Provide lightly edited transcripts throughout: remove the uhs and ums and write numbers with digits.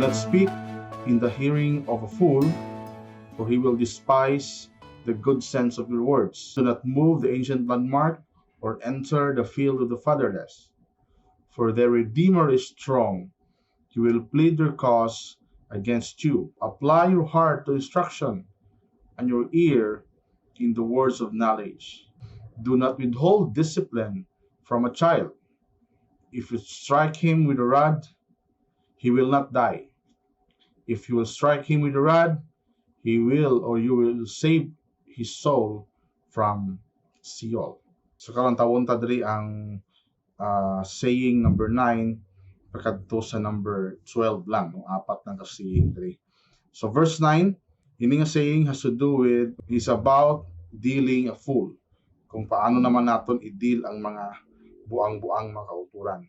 not speak in the hearing of a fool, for he will despise the good sense of your words. Do not move the ancient landmark, or enter the field of the fatherless. For their Redeemer is strong. He will plead their cause against you. Apply your heart to instruction, and your ear in the words of knowledge. Do not withhold discipline from a child. If you strike him with a rod, he will not die. If you will strike him with a rod, he will, or you will save his soul from Sheol. So karon tawon ta diri ang saying number 9 pagkadto sa number 12 lang, no? Apat na ka saying diri. So verse 9, ini nga saying has to do with, is about dealing a fool. Kung paano naman naton i-deal ang mga buang-buang mga kauturan.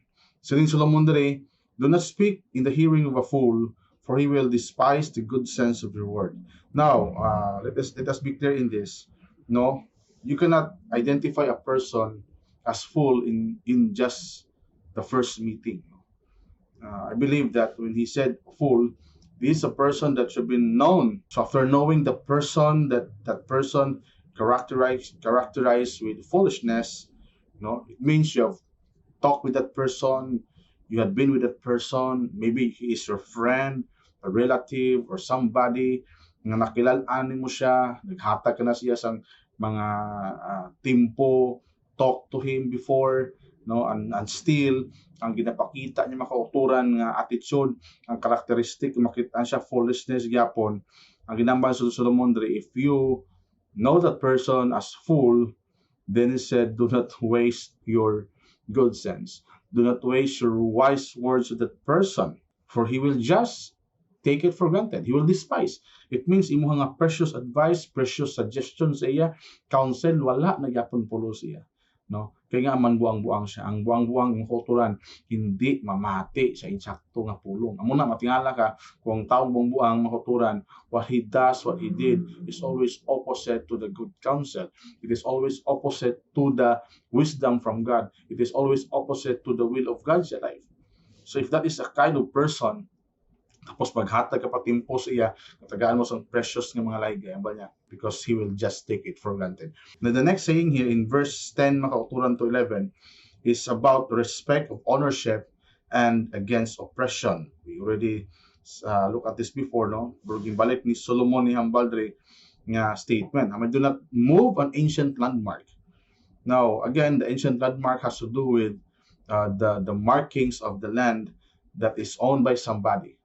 So din Solomon diri, do not speak in the hearing of a fool, for he will despise the good sense of your word. Now, let us be clear in this. No, you cannot identify a person as fool in just the first meeting. I believe that when he said fool, this is a person that should be known. So after knowing the person, that person characterized with foolishness, no, it means you have talked with that person, you had been with that person, maybe he is your friend, a relative, or somebody nga nakilalaan mo siya, naghatag ka na siya sa mga timpo, talk to him before, no, and still ang ginapakita niya makauturan nga attitude, ang characteristic, makita siya foolishness gyapon. Ang ginambal sa Solomon diri, if you know that person as fool, then he said, do not waste your good sense. Do not waste your wise words with that person, for he will just take it for granted. He will despise. It means imo nga precious advice, precious suggestions sa iya, counsel, wala na gyapon pulo siya. No? Kaya nga man buang-buang siya. Ang buang-buang yung kulturan, hindi mamati sa insakto nga pulong. Amo na matingala ka kung taong buang-buang makulturan, what he does, what he did is always opposite to the good counsel. It is always opposite to the wisdom from God. It is always opposite to the will of God sa life. So if that is a kind of person, tapos maghatag ka pa timpo sa iya, natagaan mo sa precious nga mga laygay, ambal niya, because he will just take it for granted. Now, the next saying here in verse 10, makauturan to 11, is about respect of ownership and against oppression. We already look at this before, no? Burging balik ni Solomon ni Hambaldre nga statement. Do not move an ancient landmark. Now, again, the ancient landmark has to do with the markings of the land that is owned by somebody.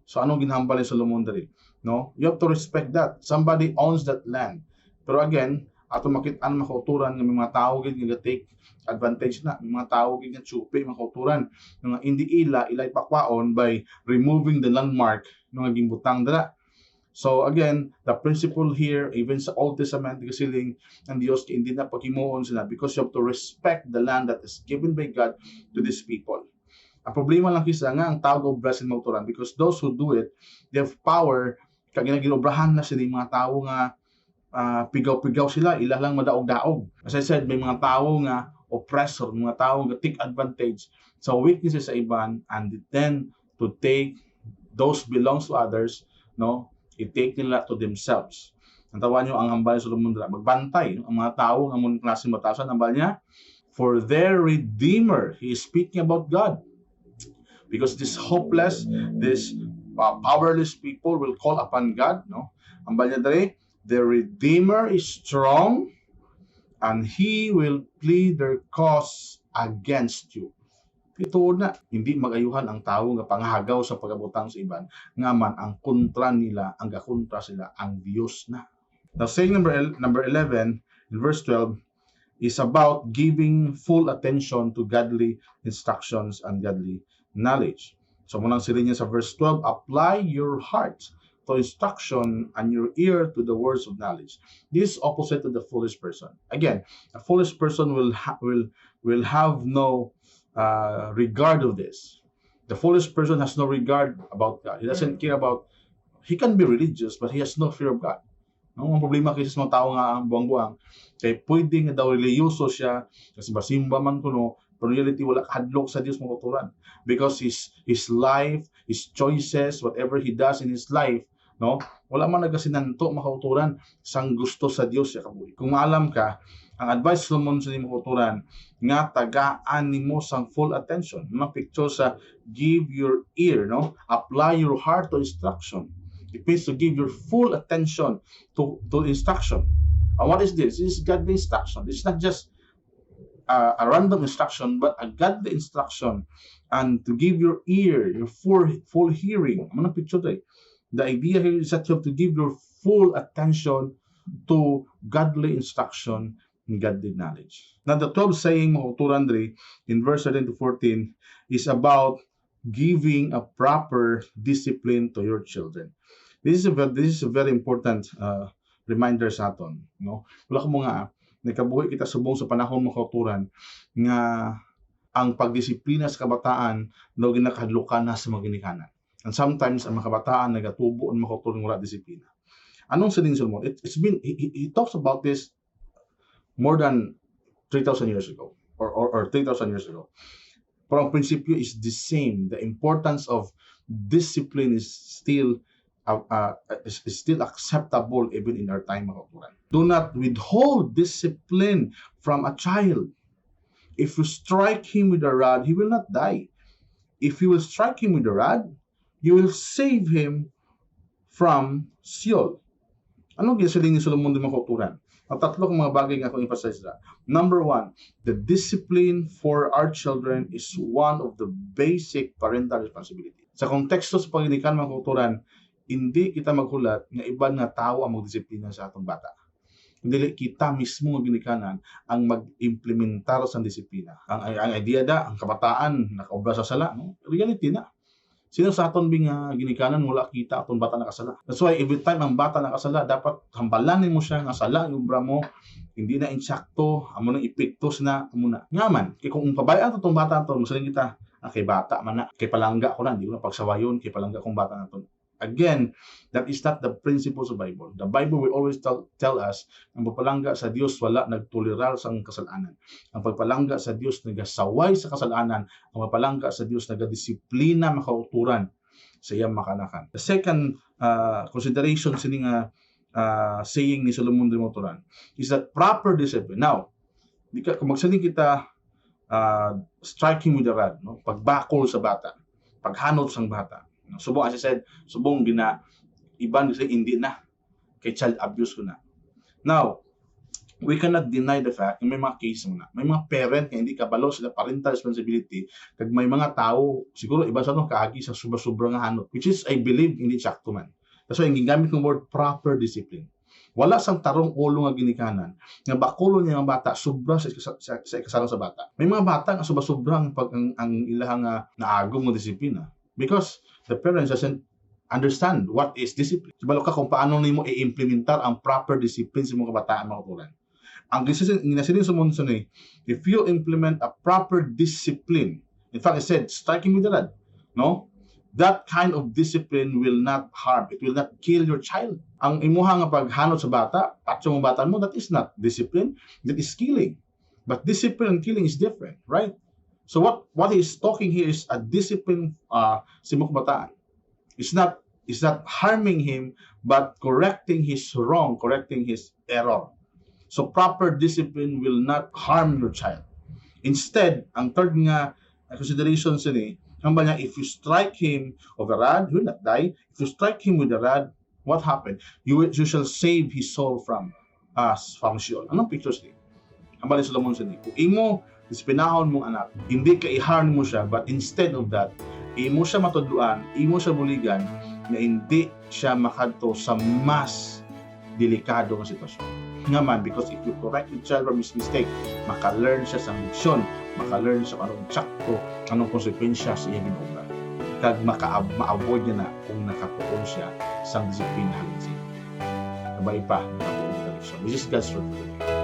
So anong ginhambal ni Solomon diri? No? You have to respect that. Somebody owns that land. Pero again, ato makitaan makauturan ng mga tao gid nga take advantage na, mga tao gid nga tsupi makauturan nga indi ilay pakwaon by removing the landmark nga gimbutang dira. So again, the principle here, even sa Old Testament, kasiling ang Dios hindi na paghimuon sila, because you have to respect the land that is given by God to these people. Ang problema lang kisa nga ang tao go Brazil mauturan, because those who do it, they have power, kag ginobrahan na sila mga tao nga pigaw-pigaw sila, ila lang madaog-daog. As I said, may mga tao nga oppressor, mga tao nga take advantage sa weaknesses sa iban, and then to take those belongs to others, no, i-take nila to themselves. Ang tawa nyo, ang hambal sa Solomon dira, magbantay ang mga tao nga mong klase matasan, ang hambal niya, for their Redeemer, he is speaking about God. Because this hopeless, this powerless people will call upon God, no? Ang balya dere, the Redeemer is strong, and He will plead their cause against you. Ito na, hindi magayuhan ang tao nga panghagaw sa pagabutang sa iban, nga man ang kontra nila, ang gakontra sila, ang Diyos na. Now, saying number 11, in verse 12, is about giving full attention to godly instructions and godly knowledge. So munang sila niya sa verse 12, apply your heart to instruction and your ear to the words of knowledge. This is opposite to the foolish person. Again, a foolish person will have no regard of this. The foolish person has no regard about God. He doesn't care about, he can be religious, but he has no fear of God. No, ang problema kasi sa mga tao nga ang buang-buang, kay pwede nga daw reliyoso siya, kasi basimba man kuno, Pero reality, wala kahadlok sa Dios mga kauturan. Because his life, his choices, whatever he does in his life, no? Wala man nagasinanto mga kauturan sang gusto sa Dios ya kabuhi. Kung maalam ka, ang advice Solomon sa mga kauturan nga tagaan nimo sang full attention. Mga picture sa give your ear, no? Apply your heart to instruction. It means to give your full attention to instruction. And what is this? This is godly instruction. This is not just a random instruction, but a godly instruction. And to give your ear, your full hearing. I'm gonna picture that. The idea here is that you have to give your full attention to godly instruction and godly knowledge. Now, the 12th saying mga kauturan in verse 13 to 14 is about giving a proper discipline to your children. This is a very important reminder sa aton, no? Wala ko mga nakabuhi kita subong sa panahon mga kauturan nga ang pagdisiplina sa kabataan daw ginakahadlukan na sa mga ginikanan. And sometimes ang mga kabataan nagatubo ang mga kauturan wala disiplina. Anong saling Solomon? He talks about this more than 3,000 years ago or 3,000 years ago. Pero ang prinsipyo is the same. The importance of discipline is still acceptable even in our time mga kauturan. Do not withhold discipline from a child. If you strike him with a rod, he will not die. If you will strike him with a rod, you will save him from Sheol. Anong ginasaling ni Solomon din mga kauturan? Ang tatlo kong mga bagay nga akong emphasize na. Number one, the discipline for our children is one of the basic parental responsibility. Sa konteksto sa paginikan mga kauturan, hindi kita maghulat nga iban nga tao ang magdisiplina sa atong bata. Hindi kita mismo nga ginikanan ang mag-implementar sa disiplina. Ang idea ang kabataan nakaobra sa sala, no? Reality na. Sino sa aton bing ginikanan wala kita aton bata nakasala. That's why every time ang bata nakasala, dapat hambalanin mo siya nga sala yung obra mo, hindi na insakto, amo nang epektos na amo na. Ngaman, kay kung pabayaan atong bata aton, masaling kita, kay bata man na, kay palangga ko na, hindi ko na pagsawayon, kay palangga kong bata naton. Again, that is not the principles of the Bible. The Bible will always tell us, ang pagpalangga sa Diyos wala nagtolerar sa kasalanan. Ang pagpalangga sa Diyos nagasaway sa kasalanan. Ang pagpalangga sa Diyos nagadisiplina makauturan sa iyang makanakan. The second consideration sining saying ni Solomon din Motoran is that proper discipline. Now, kung magsaling kita striking with the rod, no? Pagbakol sa bata, paghanod sa bata. Subong, as I said, subong iban kasi hindi na. Kay child abuse ko na. Now, we cannot deny the fact, may mga case muna. May mga parent na hindi kabalo sila parental responsibility. Kag may mga tao, siguro iba sa kaagi sa sobra-sobra nga hanot. Which is, I believe, hindi sakto man. That's why, yung gingamit ng word proper discipline. Wala sang tarong ulo nga ginikanan. Nga bakulo niya ng bata, sobra sa ikasalang sa bata. May mga bata nga sobra-sobrang pag ang ilahang naagong ng disiplina. Because the parents doesn't understand what is discipline. Sabalo ka kung paano nimo i-implementar ang proper discipline sa mga kabataan mga kauturan. Ang ginasilin sa mundo ni, if you implement a proper discipline, in fact I said, striking with the rod, no? That kind of discipline will not harm. It will not kill your child. Ang imuha nga paghanot sa bata, patso mo bata mo, that is not discipline, that is killing. But discipline and killing is different, right? So what he's talking here is a discipline sa mga kabataan. It's not harming him, but correcting his wrong, correcting his error. So proper discipline will not harm your child. Instead, ang third nga consideration sa ni, niya, if you strike him with a rod, he will not die. If you strike him with a rod, what happened? You shall save his soul from Sheol. Anong pictures ni? Ang bali Solomon sa ni, kung imo pinahon mong anak, hindi ka i-harm mo siya, but instead of that, imo siya matudluan, imo siya buligan, na hindi siya makadto sa mas delikado ng sitwasyon. Ngaman, because if you correct the child from his mistake, maka-learn siya sa leksyon, maka-learn siya anong tsakto, anong konsekwensya sa iyang ginagawa. Kag ma-avoid niya na kung nakatuon siya sa disiplina halin siya. Kabay pa, nakabuong na leksyon. This is God's word for today.